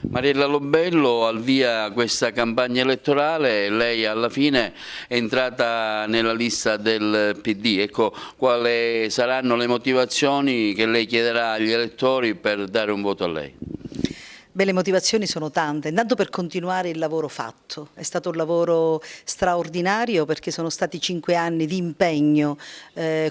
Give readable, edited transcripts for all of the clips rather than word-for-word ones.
Mariella Lobello, al via questa campagna elettorale, lei alla fine è entrata nella lista del PD. Ecco, quali saranno le motivazioni che lei chiederà agli elettori per dare un voto a lei? Beh, le motivazioni sono tante, intanto per continuare il lavoro fatto. È stato un lavoro straordinario perché sono stati 5 anni di impegno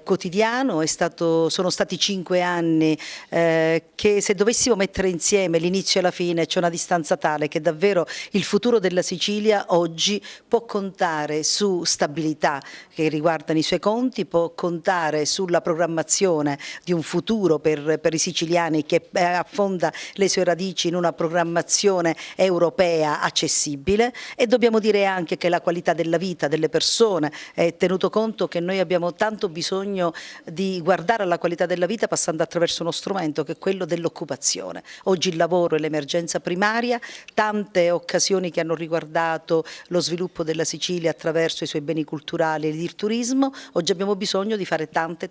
quotidiano, sono stati 5 anni che, se dovessimo mettere insieme l'inizio e la fine, c'è una distanza tale che davvero il futuro della Sicilia oggi può contare su stabilità che riguardano i suoi conti, può contare sulla programmazione di un futuro per i siciliani che affonda le sue radici in una programmazione europea accessibile, e dobbiamo dire anche che la qualità della vita delle persone, tenuto conto che noi abbiamo tanto bisogno di guardare alla qualità della vita passando attraverso uno strumento che è quello dell'occupazione. Oggi il lavoro è l'emergenza primaria, tante occasioni che hanno riguardato lo sviluppo della Sicilia attraverso i suoi beni culturali e il turismo, oggi abbiamo bisogno di fare tante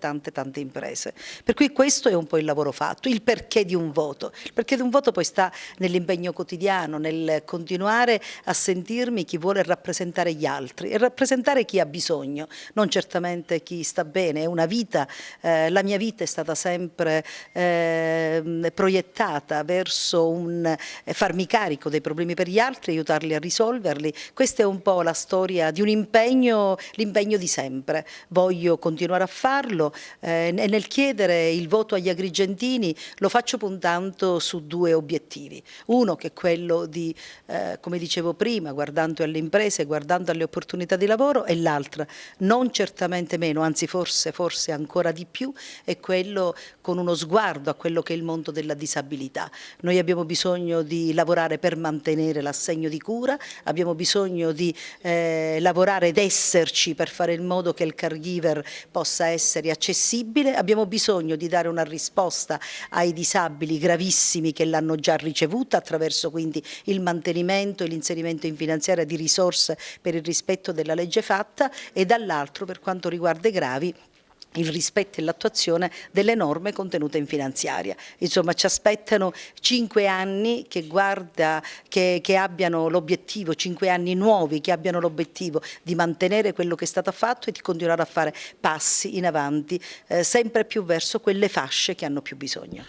imprese. Per cui questo è un po' il lavoro fatto, il perché di un voto. Il perché di un voto poi sta nell'impegno quotidiano, nel continuare a sentirmi chi vuole rappresentare gli altri e rappresentare chi ha bisogno, non certamente chi sta bene. È una vita, la mia vita è stata sempre proiettata verso un farmi carico dei problemi per gli altri, aiutarli a risolverli. Questa è un po' la storia di un impegno, l'impegno di sempre. Voglio continuare a farlo e nel chiedere il voto agli agrigentini lo faccio puntando su 2 obiettivi. Uno che è quello di, come dicevo prima, guardando alle imprese, guardando alle opportunità di lavoro, e l'altra, non certamente meno, anzi forse ancora di più, è quello con uno sguardo a quello che è il mondo della disabilità. Noi abbiamo bisogno di lavorare per mantenere l'assegno di cura, abbiamo bisogno di lavorare ed esserci per fare in modo che il caregiver possa essere accessibile, abbiamo bisogno di dare una risposta ai disabili gravissimi che l'hanno già ricevuta attraverso quindi il mantenimento e l'inserimento in finanziaria di risorse per il rispetto della legge fatta, e dall'altro, per quanto riguarda i gravi, il rispetto e l'attuazione delle norme contenute in finanziaria. Insomma, ci aspettano 5 anni che abbiano l'obiettivo, 5 anni nuovi che abbiano l'obiettivo di mantenere quello che è stato fatto e di continuare a fare passi in avanti sempre più verso quelle fasce che hanno più bisogno.